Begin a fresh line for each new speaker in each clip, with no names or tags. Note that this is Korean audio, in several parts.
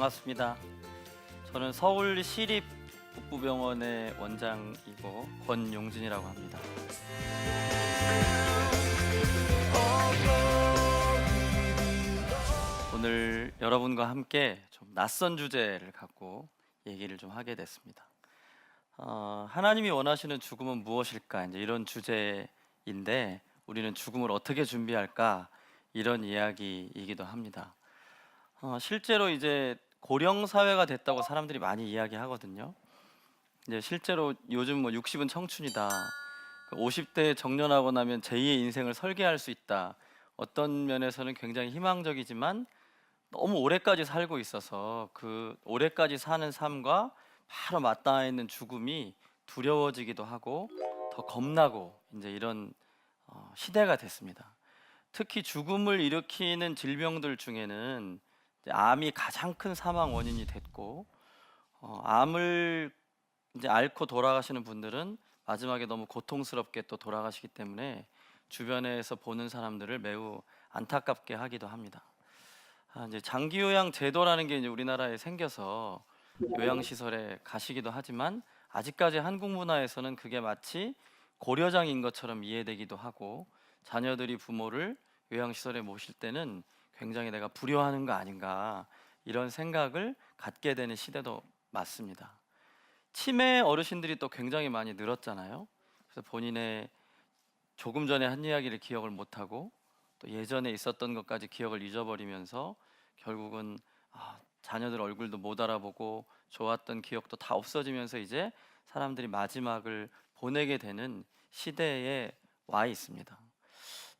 반갑습니다. 저는 서울 시립북부병원의 원장이고 권용진이라고 합니다. 오늘 여러분과 함께 좀 낯선 주제를 갖고 얘기를 좀 하게 됐습니다. 하나님이 원하시는 죽음은 무엇일까? 이제 이런 주제인데 우리는 죽음을 어떻게 준비할까? 이런 이야기이기도 합니다. 실제로 이제 고령 사회가 됐다고 사람들이 많이 이야기하거든요. 이제 실제로 요즘 뭐 60은 청춘이다. 50대에 정년하고 나면 제2의 인생을 설계할 수 있다. 어떤 면에서는 굉장히 희망적이지만 너무 오래까지 살고 있어서 그 오래까지 사는 삶과 바로 맞닿아 있는 죽음이 두려워지기도 하고 더 겁나고 이제 이런 시대가 됐습니다. 특히 죽음을 일으키는 질병들 중에는 이제 암이 가장 큰 사망 원인이 됐고, 암을 이제 앓고 돌아가시는 분들은 마지막에 너무 고통스럽게 또 돌아가시기 때문에 주변에서 보는 사람들을 매우 안타깝게 하기도 합니다. 이제 장기 요양 제도라는 게 이제 우리나라에 생겨서 요양시설에 가시기도 하지만 아직까지 한국 문화에서는 그게 마치 고려장인 것처럼 이해되기도 하고 자녀들이 부모를 요양시설에 모실 때는 굉장히 내가 불효하는 거 아닌가 이런 생각을 갖게 되는 시대도 맞습니다. 치매 어르신들이 또 굉장히 많이 늘었잖아요. 그래서 본인의 조금 전에 한 이야기를 기억을 못하고 또 예전에 있었던 것까지 기억을 잊어버리면서 결국은 자녀들 얼굴도 못 알아보고 좋았던 기억도 다 없어지면서 이제 사람들이 마지막을 보내게 되는 시대에 와 있습니다.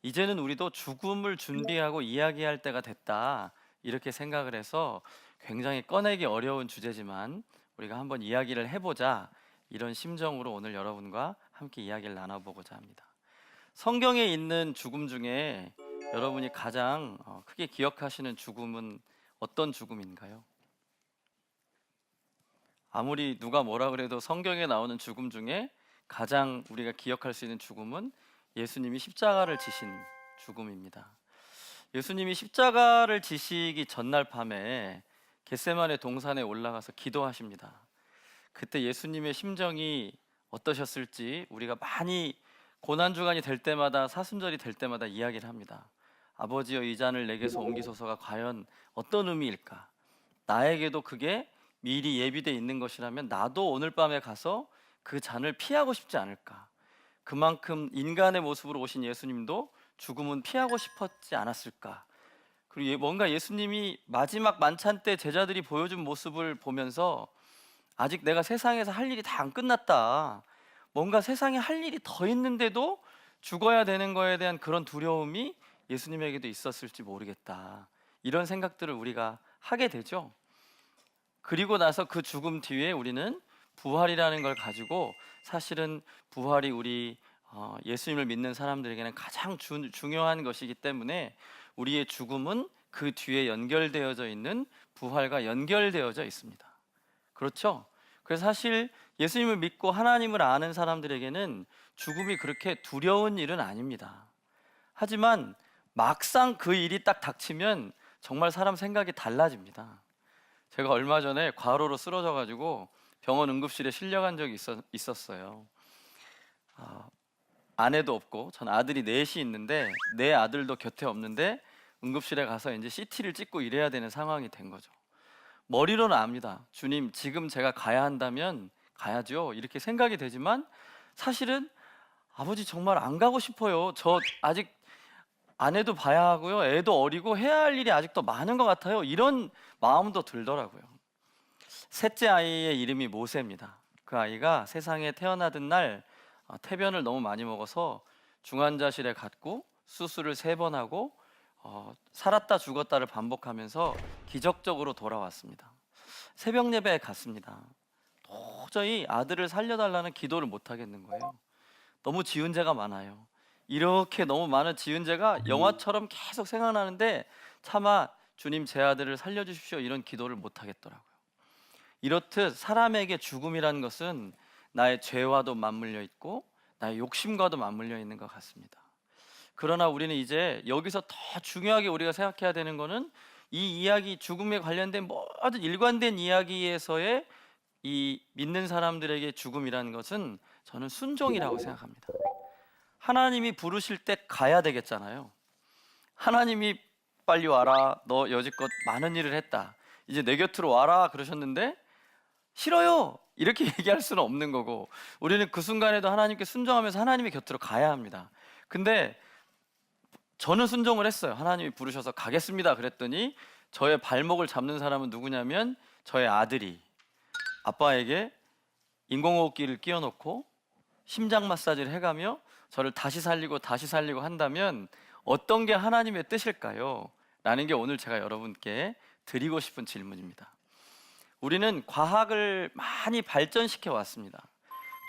이제는 우리도 죽음을 준비하고 이야기할 때가 됐다 이렇게 생각을 해서 굉장히 꺼내기 어려운 주제지만 우리가 한번 이야기를 해보자 이런 심정으로 오늘 여러분과 함께 이야기를 나눠보고자 합니다. 성경에 있는 죽음 중에 여러분이 가장 크게 기억하시는 죽음은 어떤 죽음인가요? 아무리 누가 뭐라 그래도 성경에 나오는 죽음 중에 가장 우리가 기억할 수 있는 죽음은 예수님이 십자가를 지신 죽음입니다. 예수님이 십자가를 지시기 전날 밤에 겟세마네 동산에 올라가서 기도하십니다. 그때 예수님의 심정이 어떠셨을지 우리가 많이 고난주간이 될 때마다 사순절이 될 때마다 이야기를 합니다. 아버지여 이 잔을 내게서 옮기소서가 과연 어떤 의미일까? 나에게도 그게 미리 예비되어 있는 것이라면 나도 오늘 밤에 가서 그 잔을 피하고 싶지 않을까? 그만큼 인간의 모습으로 오신 예수님도 죽음은 피하고 싶었지 않았을까? 그리고 뭔가 예수님이 마지막 만찬 때 제자들이 보여준 모습을 보면서 아직 내가 세상에서 할 일이 다 안 끝났다. 뭔가 세상에 할 일이 더 있는데도 죽어야 되는 거에 대한 그런 두려움이 예수님에게도 있었을지 모르겠다. 이런 생각들을 우리가 하게 되죠. 그리고 나서 그 죽음 뒤에 우리는 부활이라는 걸 가지고 사실은 부활이 우리 예수님을 믿는 사람들에게는 가장 중요한 것이기 때문에 우리의 죽음은 그 뒤에 연결되어져 있는 부활과 연결되어져 있습니다. 그렇죠? 그래서 사실 예수님을 믿고 하나님을 아는 사람들에게는 죽음이 그렇게 두려운 일은 아닙니다. 하지만 막상 그 일이 딱 닥치면 정말 사람 생각이 달라집니다. 제가 얼마 전에 과로로 쓰러져 가지고 병원 응급실에 실려간 적이 있었어요. 아내도 없고 전 아들이 넷이 있는데 내 아들도 곁에 없는데 응급실에 가서 이제 CT를 찍고 이래야 되는 상황이 된 거죠. 머리로는 압니다. 주님, 지금 제가 가야 한다면 가야죠. 이렇게 생각이 되지만 사실은 아버지 정말 안 가고 싶어요. 저 아직 아내도 봐야 하고요. 애도 어리고 해야 할 일이 아직도 많은 것 같아요. 이런 마음도 들더라고요. 셋째 아이의 이름이 모세입니다. 그 아이가 세상에 태어나던 날 태변을 너무 많이 먹어서 중환자실에 갔고 수술을 3번 하고 살았다 죽었다를 반복하면서 기적적으로 돌아왔습니다. 새벽 예배에 갔습니다. 도저히 아들을 살려달라는 기도를 못 하겠는 거예요. 너무 지은 죄가 많아요. 이렇게 너무 많은 지은 죄가 영화처럼 계속 생각나는데 차마 주님 제 아들을 살려주십시오 이런 기도를 못 하겠더라고요. 이렇듯 사람에게 죽음이라는 것은 나의 죄와도 맞물려 있고 나의 욕심과도 맞물려 있는 것 같습니다. 그러나 우리는 이제 여기서 더 중요하게 우리가 생각해야 되는 것은 이 이야기, 죽음에 관련된 모든 일관된 이야기에서의 이 믿는 사람들에게 죽음이라는 것은 저는 순종이라고 생각합니다. 하나님이 부르실 때 가야 되겠잖아요. 하나님이 빨리 와라, 너 여지껏 많은 일을 했다, 이제 내 곁으로 와라 그러셨는데 싫어요 이렇게 얘기할 수는 없는 거고, 우리는 그 순간에도 하나님께 순종하면서 하나님의 곁으로 가야 합니다. 근데 저는 순종을 했어요. 하나님이 부르셔서 가겠습니다 그랬더니 저의 발목을 잡는 사람은 누구냐면 저의 아들이 아빠에게 인공호흡기를 끼워놓고 심장 마사지를 해가며 저를 다시 살리고 다시 살리고 한다면 어떤 게 하나님의 뜻일까요? 라는 게 오늘 제가 여러분께 드리고 싶은 질문입니다. 우리는 과학을 많이 발전시켜 왔습니다.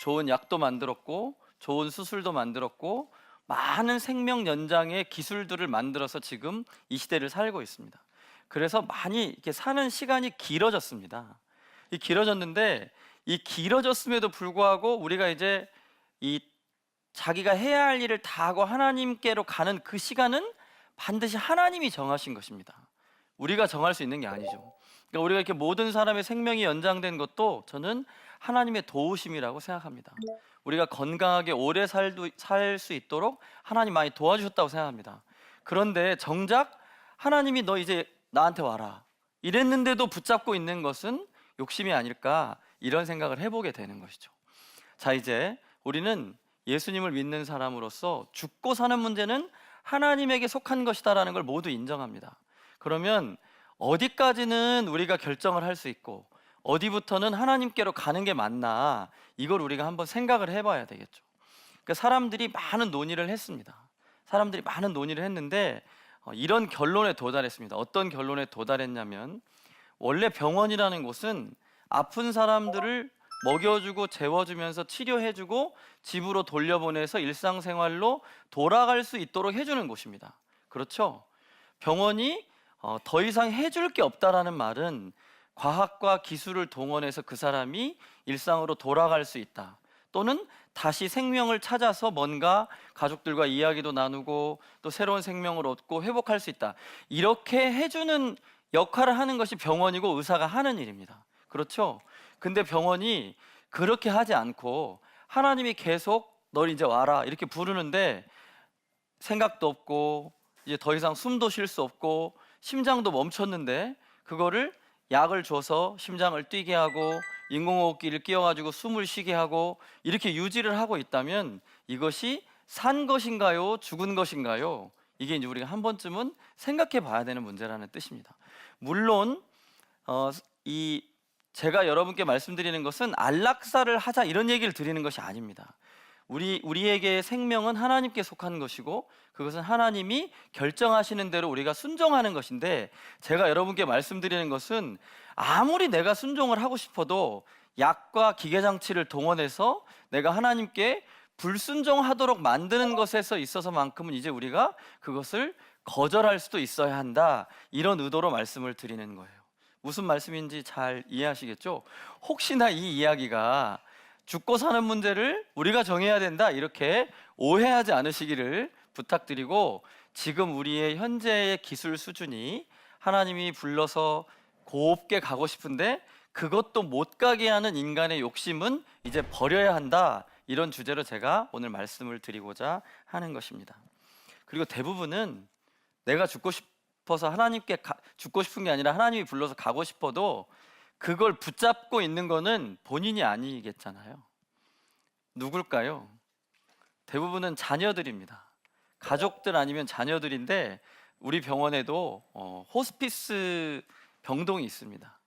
좋은 약도 만들었고 좋은 수술도 만들었고 많은 생명 연장의 기술들을 만들어서 지금 이 시대를 살고 있습니다. 그래서 많이 이렇게 사는 시간이 길어졌습니다. 이 길어졌는데 이 길어졌음에도 불구하고 우리가 이제 이 자기가 해야 할 일을 다 하고 하나님께로 가는 그 시간은 반드시 하나님이 정하신 것입니다. 우리가 정할 수 있는 게 아니죠. 그러니까 우리가 이렇게 모든 사람의 생명이 연장된 것도 저는 하나님의 도우심이라고 생각합니다. 우리가 건강하게 오래 살 수 있도록 하나님 많이 도와주셨다고 생각합니다. 그런데 정작 하나님이 너 이제 나한테 와라 이랬는데도 붙잡고 있는 것은 욕심이 아닐까, 이런 생각을 해보게 되는 것이죠. 자, 이제 우리는 예수님을 믿는 사람으로서 죽고 사는 문제는 하나님에게 속한 것이다라는 걸 모두 인정합니다. 그러면 어디까지는 우리가 결정을 할 수 있고 어디부터는 하나님께로 가는 게 맞나, 이걸 우리가 한번 생각을 해봐야 되겠죠. 그러니까 사람들이 많은 논의를 했습니다. 사람들이 많은 논의를 했는데 이런 결론에 도달했습니다. 어떤 결론에 도달했냐면, 원래 병원이라는 곳은 아픈 사람들을 먹여주고 재워주면서 치료해주고 집으로 돌려보내서 일상생활로 돌아갈 수 있도록 해주는 곳입니다. 그렇죠? 병원이 더 이상 해줄 게 없다라는 말은 과학과 기술을 동원해서 그 사람이 일상으로 돌아갈 수 있다, 또는 다시 생명을 찾아서 뭔가 가족들과 이야기도 나누고 또 새로운 생명을 얻고 회복할 수 있다, 이렇게 해주는 역할을 하는 것이 병원이고 의사가 하는 일입니다. 그렇죠? 근데 병원이 그렇게 하지 않고 하나님이 계속 널 이제 와라 이렇게 부르는데 생각도 없고 이제 더 이상 숨도 쉴 수 없고 심장도 멈췄는데 그거를 약을 줘서 심장을 뛰게 하고 인공호흡기를 끼워가지고 숨을 쉬게 하고 이렇게 유지를 하고 있다면 이것이 산 것인가요? 죽은 것인가요? 이게 이제 우리가 한 번쯤은 생각해 봐야 되는 문제라는 뜻입니다. 물론 이 제가 여러분께 말씀드리는 것은 안락사를 하자 이런 얘기를 드리는 것이 아닙니다. 우리에게 생명은 하나님께 속한 것이고 그것은 하나님이 결정하시는 대로 우리가 순종하는 것인데, 제가 여러분께 말씀드리는 것은 아무리 내가 순종을 하고 싶어도 약과 기계장치를 동원해서 내가 하나님께 불순종하도록 만드는 것에서 있어서만큼은 이제 우리가 그것을 거절할 수도 있어야 한다, 이런 의도로 말씀을 드리는 거예요. 무슨 말씀인지 잘 이해하시겠죠? 혹시나 이 이야기가 죽고 사는 문제를 우리가 정해야 된다 이렇게 오해하지 않으시기를 부탁드리고, 지금 우리의 현재의 기술 수준이 하나님이 불러서 곱게 가고 싶은데 그것도 못 가게 하는 인간의 욕심은 이제 버려야 한다, 이런 주제로 제가 오늘 말씀을 드리고자 하는 것입니다. 그리고 대부분은 내가 죽고 싶어서 하나님께 죽고 싶은 게 아니라 하나님이 불러서 가고 싶어도 그걸 붙잡고 있는 거는 본인이 아니겠잖아요. 누굴까요? 대부분은 자녀들입니다. 가족들 아니면 자녀들인데 우리 병원에도 호스피스 병동이 있습니다.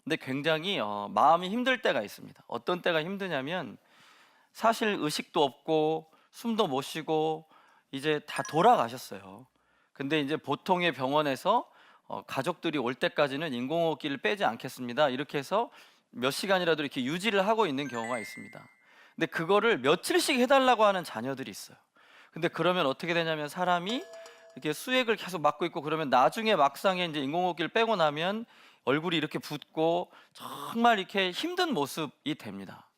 근데 굉장히 마음이 힘들 때가 있습니다. 어떤 때가 힘드냐면 사실 의식도 없고 숨도 못 쉬고 이제 다 돌아가셨어요. 근데 이제 보통의 병원에서 가족들이 올 때까지는 인공호흡기를 빼지 않겠습니다 이렇게 해서 몇 시간이라도 이렇게 유지를 하고 있는 경우가 있습니다. 근데 그거를 며칠씩 해달라고 하는 자녀들이 있어요. 근데 그러면 어떻게 되냐면 사람이 이렇게 수액을 계속 맞고 있고 그러면 나중에 막상에 이제 인공호흡기를 빼고 나면 얼굴이 이렇게 붓고 정말 이렇게 힘든 모습이 됩니다.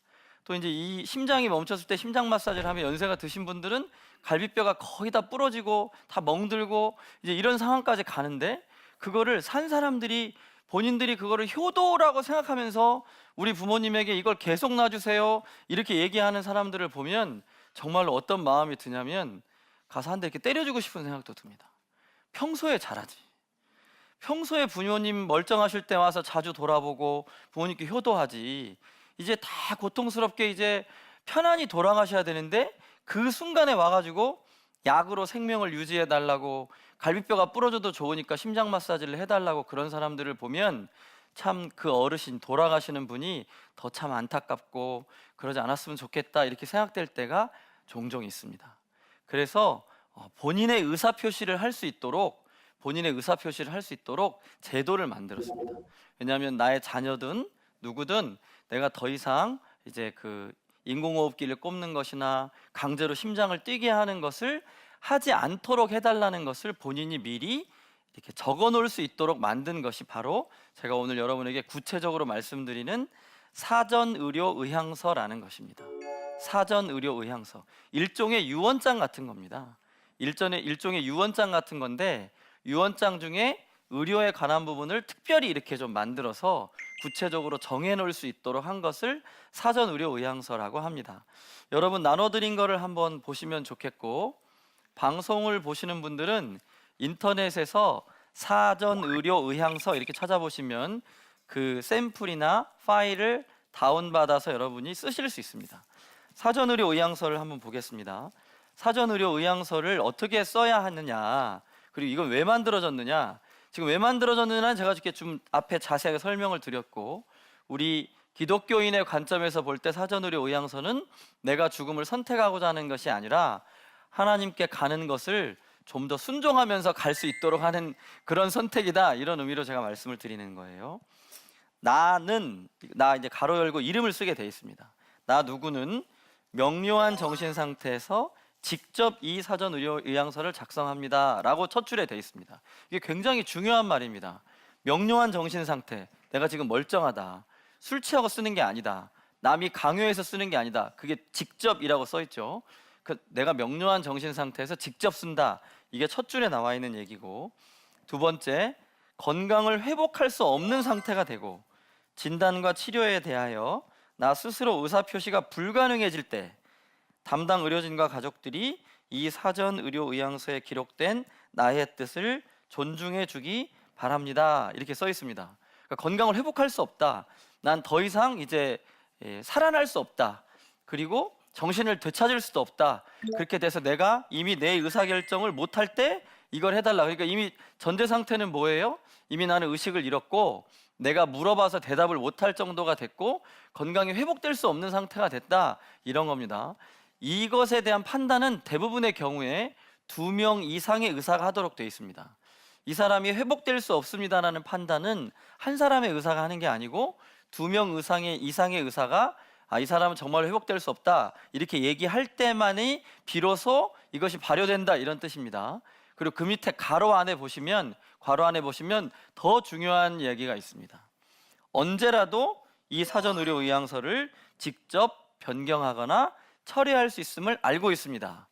또 이제 이 심장이 멈췄을 때 심장 마사지를 하면 연세가 드신 분들은 갈비뼈가 거의 다 부러지고 다 멍들고 이제 이런 상황까지 가는데, 그거를 산 사람들이 본인들이 그거를 효도라고 생각하면서 우리 부모님에게 이걸 계속 놔주세요 이렇게 얘기하는 사람들을 보면 정말로 어떤 마음이 드냐면 가서 한 대 이렇게 때려주고 싶은 생각도 듭니다. 평소에 잘하지. 평소에 부모님 멀쩡하실 때 와서 자주 돌아보고 부모님께 효도하지. 이제 다 고통스럽게 이제 편안히 돌아가셔야 되는데 그 순간에 와가지고 약으로 생명을 유지해 달라고 갈비뼈가 부러져도 좋으니까 심장 마사지를 해달라고 그런 사람들을 보면 참 그 어르신 돌아가시는 분이 더 참 안타깝고 그러지 않았으면 좋겠다 이렇게 생각될 때가 종종 있습니다. 그래서 본인의 의사표시를 할 수 있도록 제도를 만들었습니다. 왜냐하면 나의 자녀든 누구든 내가 더 이상 이제 그 인공호흡기를 꼽는 것이나 강제로 심장을 뛰게 하는 것을 하지 않도록 해달라는 것을 본인이 미리 이렇게 적어 놓을 수 있도록 만든 것이 바로 제가 오늘 여러분에게 구체적으로 말씀드리는 사전의료의향서라는 것입니다. 사전의료의향서, 일종의 유언장 같은 겁니다. 일종의 유언장 같은 건데 유언장 중에 의료에 관한 부분을 특별히 이렇게 좀 만들어서 구체적으로 정해놓을 수 있도록 한 것을 사전의료의향서라고 합니다. 여러분 나눠드린 거를 한번 보시면 좋겠고, 방송을 보시는 분들은 인터넷에서 사전의료의향서 이렇게 찾아보시면 그 샘플이나 파일을 다운받아서 여러분이 쓰실 수 있습니다. 사전의료의향서를 한번 보겠습니다. 사전의료의향서를 어떻게 써야 하느냐, 그리고 이건 왜 만들어졌느냐, 지금 왜 만들어졌느냐는 제가 이렇게 좀 앞에 자세하게 설명을 드렸고, 우리 기독교인의 관점에서 볼 때 사전의료의향서는 내가 죽음을 선택하고자 하는 것이 아니라 하나님께 가는 것을 좀 더 순종하면서 갈 수 있도록 하는 그런 선택이다, 이런 의미로 제가 말씀을 드리는 거예요. 나 이제 가로 열고 이름을 쓰게 돼 있습니다. 나 누구는 명료한 정신 상태에서 직접 이 사전의료의향서를 작성합니다 라고 첫 줄에 돼 있습니다. 이게 굉장히 중요한 말입니다. 명료한 정신 상태, 내가 지금 멀쩡하다, 술 취하고 쓰는 게 아니다, 남이 강요해서 쓰는 게 아니다, 그게 직접이라고 써 있죠. 내가 명료한 정신 상태에서 직접 쓴다, 이게 첫 줄에 나와 있는 얘기고, 두 번째, 건강을 회복할 수 없는 상태가 되고 진단과 치료에 대하여 나 스스로 의사표시가 불가능해질 때 담당 의료진과 가족들이 이 사전의료의향서에 기록된 나의 뜻을 존중해 주기 바랍니다, 이렇게 써 있습니다. 그러니까 건강을 회복할 수 없다, 난 더 이상 이제 살아날 수 없다, 그리고 정신을 되찾을 수도 없다, 그렇게 돼서 내가 이미 내 의사결정을 못할 때 이걸 해달라. 그러니까 이미 전제 상태는 뭐예요? 이미 나는 의식을 잃었고 내가 물어봐서 대답을 못할 정도가 됐고 건강이 회복될 수 없는 상태가 됐다, 이런 겁니다. 이것에 대한 판단은 대부분의 경우에 2명 이상의 의사가 하도록 되어 있습니다. 이 사람이 회복될 수 없습니다라는 판단은 한 사람의 의사가 하는 게 아니고 2명 이상의 의사가 이 사람은 정말 회복될 수 없다, 이렇게 얘기할 때만이 비로소 이것이 발효된다, 이런 뜻입니다. 그리고 그 밑에 괄호 안에 보시면 더 중요한 얘기가 있습니다. 언제라도 이 사전의료의향서를 직접 변경하거나 처리할 수 있음을 알고 있습니다.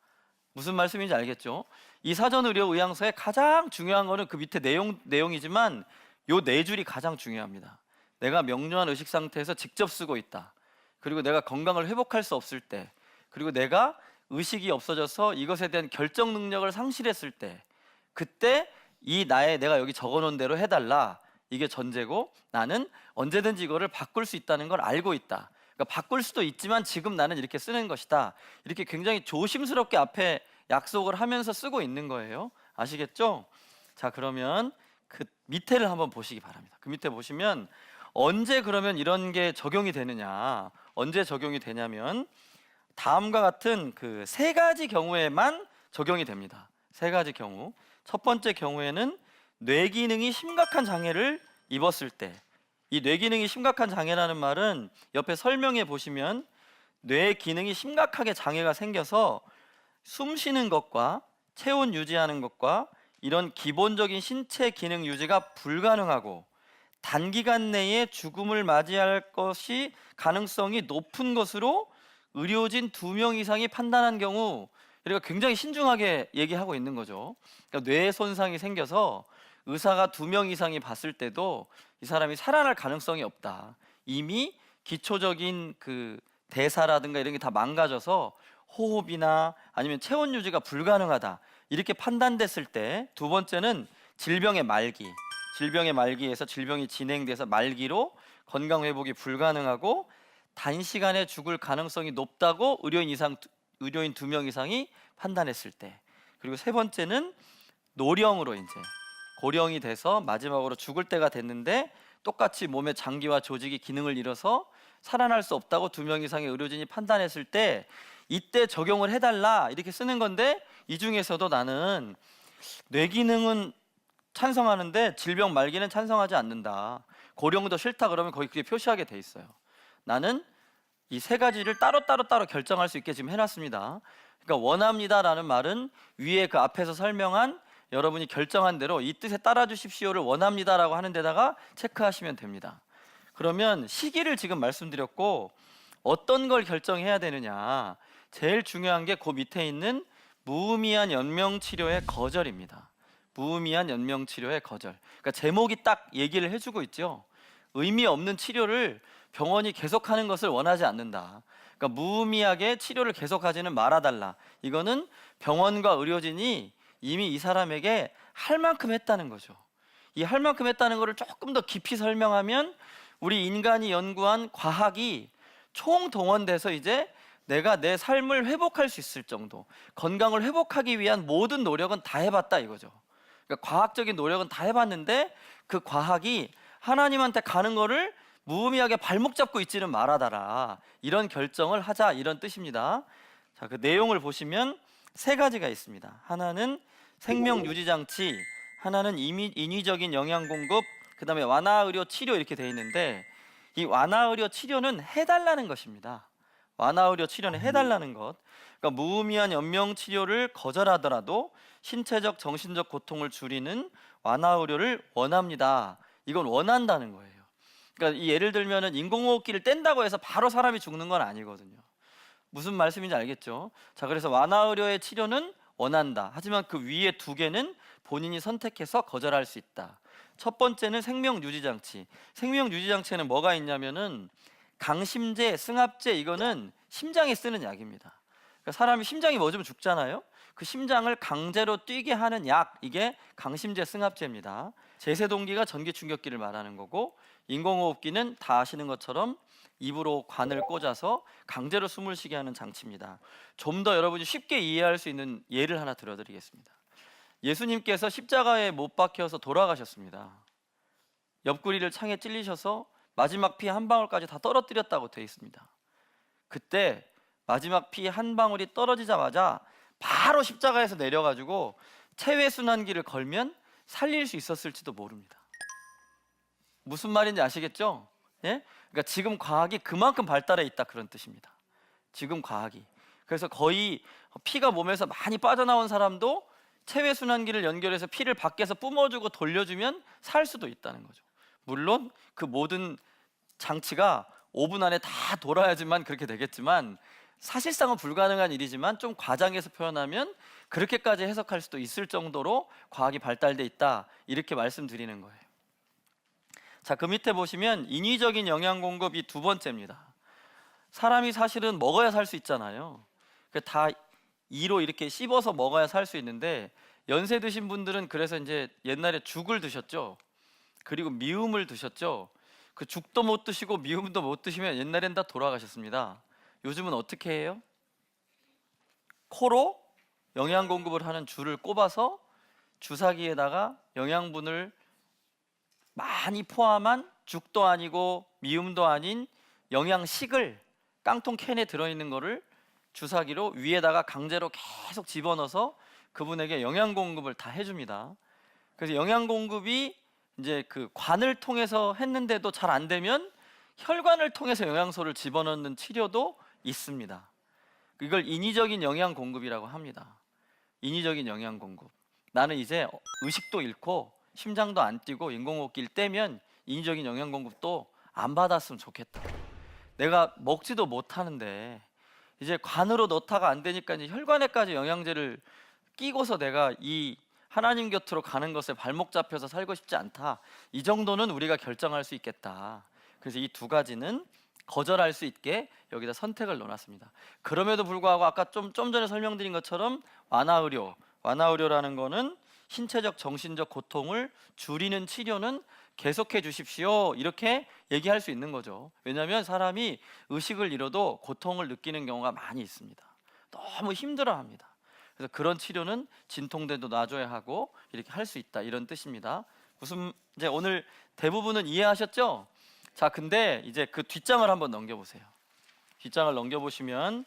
무슨 말씀인지 알겠죠? 이 사전의료의향서의 가장 중요한 거는 그 밑에 내용이지만 요 네 줄이 가장 중요합니다. 내가 명료한 의식 상태에서 직접 쓰고 있다, 그리고 내가 건강을 회복할 수 없을 때, 그리고 내가 의식이 없어져서 이것에 대한 결정 능력을 상실했을 때, 그때 내가 여기 적어놓은 대로 해달라, 이게 전제고 나는 언제든지 이거를 바꿀 수 있다는 걸 알고 있다. 그러니까 바꿀 수도 있지만 지금 나는 이렇게 쓰는 것이다, 이렇게 굉장히 조심스럽게 앞에 약속을 하면서 쓰고 있는 거예요. 아시겠죠? 자, 그러면 그 밑에를 한번 보시기 바랍니다. 그 밑에 보시면 언제 그러면 이런 게 적용이 되느냐, 언제 적용이 되냐면 다음과 같은 그 3가지 경우에만 적용이 됩니다. 3가지 경우. 첫 번째 경우에는 뇌 기능이 심각한 장애를 입었을 때, 이 뇌 기능이 심각한 장애라는 말은 옆에 설명해 보시면 뇌 기능이 심각하게 장애가 생겨서 숨 쉬는 것과 체온 유지하는 것과 이런 기본적인 신체 기능 유지가 불가능하고 단기간 내에 죽음을 맞이할 것이 가능성이 높은 것으로 의료진 2명 이상이 판단한 경우, 그러니까 굉장히 신중하게 얘기하고 있는 거죠. 그러니까 뇌 손상이 생겨서 의사가 2명 이상이 봤을 때도 이 사람이 살아날 가능성이 없다. 이미 기초적인 그 대사라든가 이런 게 다 망가져서 호흡이나 아니면 체온 유지가 불가능하다. 이렇게 판단됐을 때, 두 번째는 질병의 말기에서 질병이 진행돼서 말기로 건강 회복이 불가능하고 단시간에 죽을 가능성이 높다고 의료인 2명 이상이 판단했을 때. 그리고 세 번째는 노령으로 이제 고령이 돼서 마지막으로 죽을 때가 됐는데 똑같이 몸의 장기와 조직이 기능을 잃어서 살아날 수 없다고 2명 이상의 의료진이 판단했을 때 이때 적용을 해달라 이렇게 쓰는 건데, 이 중에서도 나는 뇌 기능은 찬성하는데 질병 말기는 찬성하지 않는다. 고령도 싫다 그러면 거기 그게 표시하게 돼 있어요. 나는 이 세 가지를 따로 결정할 수 있게 지금 해놨습니다. 그러니까 원합니다라는 말은 위에 그 앞에서 설명한 여러분이 결정한 대로 이 뜻에 따라 주십시오를 원합니다라고 하는 데다가 체크하시면 됩니다. 그러면 시기를 지금 말씀드렸고 어떤 걸 결정해야 되느냐, 제일 중요한 게 그 밑에 있는 무의미한 연명 치료의 거절입니다. 무의미한 연명 치료의 거절. 그러니까 제목이 딱 얘기를 해주고 있죠. 의미 없는 치료를 병원이 계속하는 것을 원하지 않는다. 그러니까 무의미하게 치료를 계속하지는 말아달라. 이거는 병원과 의료진이 이미 이 사람에게 할 만큼 했다는 거죠. 이 할 만큼 했다는 것을 조금 더 깊이 설명하면 우리 인간이 연구한 과학이 총동원돼서 이제 내가 내 삶을 회복할 수 있을 정도, 건강을 회복하기 위한 모든 노력은 다 해봤다 이거죠. 그러니까 과학적인 노력은 다 해봤는데 그 과학이 하나님한테 가는 거를 무의미하게 발목 잡고 있지는 말아달라. 이런 결정을 하자, 이런 뜻입니다. 자, 그 내용을 보시면 세 가지가 있습니다. 하나는 생명 유지 장치, 하나는 인위적인 영양 공급, 그다음에 완화 의료 치료 이렇게 돼 있는데, 이 완화 의료 치료는 해달라는 것입니다. 완화 의료 치료는 해달라는 것. 그러니까 무의미한 연명 치료를 거절하더라도 신체적, 정신적 고통을 줄이는 완화 의료를 원합니다. 이건 원한다는 거예요. 그러니까 이 예를 들면은 인공호흡기를 뗀다고 해서 바로 사람이 죽는 건 아니거든요. 무슨 말씀인지 알겠죠? 자, 그래서 완화 의료의 치료는 원한다. 하지만 그 위에 두 개는 본인이 선택해서 거절할 수 있다. 첫 번째는 생명 유지 장치. 생명 유지 장치에는 뭐가 있냐면은 강심제, 승합제, 이거는 심장에 쓰는 약입니다. 그러니까 사람이 심장이 멎으면 죽잖아요. 그 심장을 강제로 뛰게 하는 약, 이게 강심제, 승합제입니다. 제세동기가 전기 충격기를 말하는 거고, 인공호흡기는 다 아시는 것처럼 입으로 관을 꽂아서 강제로 숨을 쉬게 하는 장치입니다. 좀 더 여러분이 쉽게 이해할 수 있는 예를 하나 들어드리겠습니다. 예수님께서 십자가에 못 박혀서 돌아가셨습니다. 옆구리를 창에 찔리셔서 마지막 피 한 방울까지 다 떨어뜨렸다고 되어 있습니다. 그때 마지막 피 한 방울이 떨어지자마자 바로 십자가에서 내려가지고 체외순환기를 걸면 살릴 수 있었을지도 모릅니다. 무슨 말인지 아시겠죠? 예? 그러니까 지금 과학이 그만큼 발달해 있다, 그런 뜻입니다. 지금 과학이. 그래서 거의 피가 몸에서 많이 빠져나온 사람도 체외순환기를 연결해서 피를 밖에서 뿜어주고 돌려주면 살 수도 있다는 거죠. 물론 그 모든 장치가 5분 안에 다 돌아야지만 그렇게 되겠지만, 사실상은 불가능한 일이지만 좀 과장해서 표현하면 그렇게까지 해석할 수도 있을 정도로 과학이 발달돼 있다, 이렇게 말씀드리는 거예요. 자, 그 밑에 보시면 인위적인 영양 공급이 두 번째입니다. 사람이 사실은 먹어야 살 수 있잖아요. 다 이로 이렇게 씹어서 먹어야 살 수 있는데, 연세 드신 분들은 그래서 이제 옛날에 죽을 드셨죠. 그리고 미음을 드셨죠. 그 죽도 못 드시고 미음도 못 드시면 옛날엔 다 돌아가셨습니다. 요즘은 어떻게 해요? 코로 영양 공급을 하는 줄을 꼽아서 주사기에다가 영양분을 많이 포함한 죽도 아니고 미음도 아닌 영양식을 깡통 캔에 들어있는 거를 주사기로 위에다가 강제로 계속 집어넣어서 그분에게 영양 공급을 다 해줍니다. 그래서 영양 공급이 이제 그 관을 통해서 했는데도 잘 안 되면 혈관을 통해서 영양소를 집어넣는 치료도 있습니다. 이걸 인위적인 영양 공급이라고 합니다. 인위적인 영양 공급. 나는 이제 의식도 잃고 심장도 안 뛰고 인공호흡기를 떼면 인위적인 영양 공급도 안 받았으면 좋겠다. 내가 먹지도 못하는데 이제 관으로 넣다가 안 되니까 이제 혈관에까지 영양제를 끼고서 내가 이 하나님 곁으로 가는 것에 발목 잡혀서 살고 싶지 않다. 이 정도는 우리가 결정할 수 있겠다. 그래서 이 두 가지는 거절할 수 있게 여기다 선택을 넣어놨습니다. 그럼에도 불구하고 아까 좀 전에 설명드린 것처럼 완화의료라는 거는 신체적 정신적 고통을 줄이는 치료는 계속해 주십시오, 이렇게 얘기할 수 있는 거죠. 왜냐하면 사람이 의식을 잃어도 고통을 느끼는 경우가 많이 있습니다. 너무 힘들어합니다. 그래서 그런 치료는 진통제도 놔줘야 하고 이렇게 할 수 있다, 이런 뜻입니다. 무슨 이제 오늘 대부분은 이해하셨죠? 자, 근데 이제 그 뒷장을 한번 넘겨보세요. 뒷장을 넘겨보시면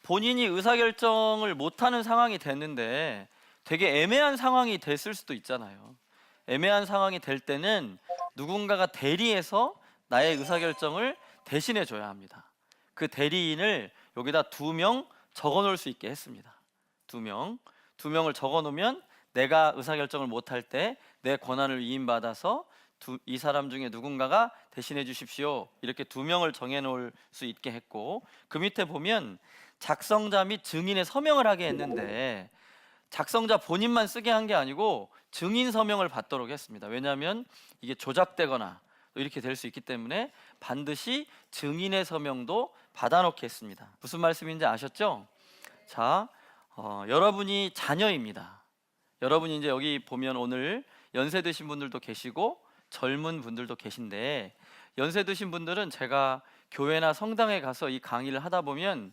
본인이 의사결정을 못하는 상황이 됐는데 되게 애매한 상황이 됐을 수도 있잖아요. 애매한 상황이 될 때는 누군가가 대리해서 나의 의사결정을 대신해 줘야 합니다. 그 대리인을 여기다 2명 적어 놓을 수 있게 했습니다. 2명을 적어 놓으면 내가 의사결정을 못할 때 내 권한을 위임받아서 이 사람 중에 누군가가 대신해 주십시오, 이렇게 2명을 정해 놓을 수 있게 했고, 그 밑에 보면 작성자 및 증인의 서명을 하게 했는데 작성자 본인만 쓰게 한 게 아니고 증인 서명을 받도록 했습니다. 왜냐하면 이게 조작되거나 이렇게 될 수 있기 때문에 반드시 증인의 서명도 받아놓게 했습니다. 무슨 말씀인지 아셨죠? 자, 여러분이 자녀입니다. 여러분이 이제 여기 보면 오늘 연세 드신 분들도 계시고 젊은 분들도 계신데, 연세 드신 분들은 제가 교회나 성당에 가서 이 강의를 하다 보면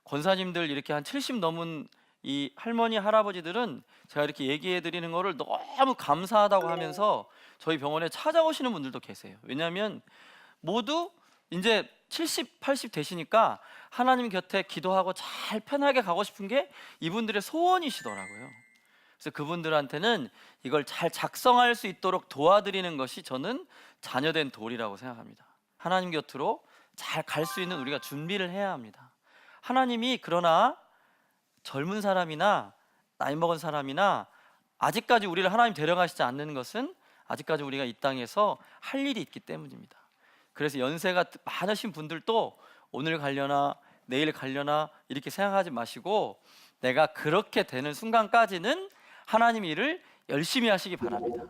권사님들 이렇게 한 70 넘은 이 할머니 할아버지들은 제가 이렇게 얘기해 드리는 거를 너무 감사하다고 하면서 저희 병원에 찾아오시는 분들도 계세요. 왜냐하면 모두 이제 70, 80 되시니까 하나님 곁에 기도하고 잘 편하게 가고 싶은 게 이분들의 소원이시더라고요. 그래서 그분들한테는 이걸 잘 작성할 수 있도록 도와드리는 것이 저는 자녀된 도리라고 생각합니다. 하나님 곁으로 잘 갈 수 있는 우리가 준비를 해야 합니다. 하나님이 그러나 젊은 사람이나 나이 먹은 사람이나 아직까지 우리를 하나님 데려가시지 않는 것은 아직까지 우리가 이 땅에서 할 일이 있기 때문입니다. 그래서 연세가 많으신 분들도 오늘 가려나 내일 가려나 이렇게 생각하지 마시고 내가 그렇게 되는 순간까지는 하나님 일을 열심히 하시기 바랍니다.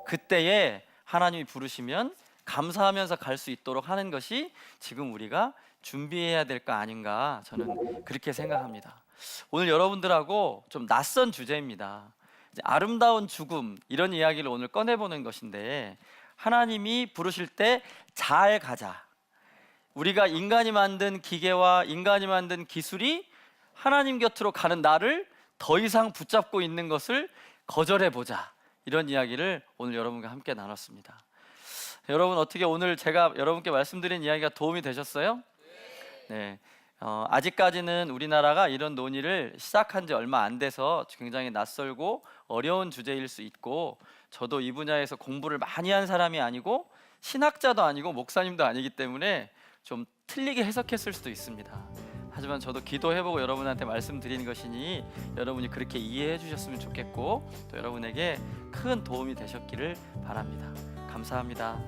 그때에 하나님이 부르시면 감사하면서 갈 수 있도록 하는 것이 지금 우리가 준비해야 될 거 아닌가, 저는 그렇게 생각합니다. 오늘 여러분들하고 좀 낯선 주제입니다. 아름다운 죽음, 이런 이야기를 오늘 꺼내보는 것인데, 하나님이 부르실 때 잘 가자. 우리가 인간이 만든 기계와 인간이 만든 기술이 하나님 곁으로 가는 나를 더 이상 붙잡고 있는 것을 거절해보자, 이런 이야기를 오늘 여러분과 함께 나눴습니다. 여러분, 어떻게 오늘 제가 여러분께 말씀드린 이야기가 도움이 되셨어요? 네. 아직까지는 우리나라가 이런 논의를 시작한 지 얼마 안 돼서 굉장히 낯설고 어려운 주제일 수 있고, 저도 이 분야에서 공부를 많이 한 사람이 아니고 신학자도 아니고 목사님도 아니기 때문에 좀 틀리게 해석했을 수도 있습니다. 하지만 저도 기도해보고 여러분한테 말씀드리는 것이니 여러분이 그렇게 이해해 주셨으면 좋겠고, 또 여러분에게 큰 도움이 되셨기를 바랍니다. 감사합니다.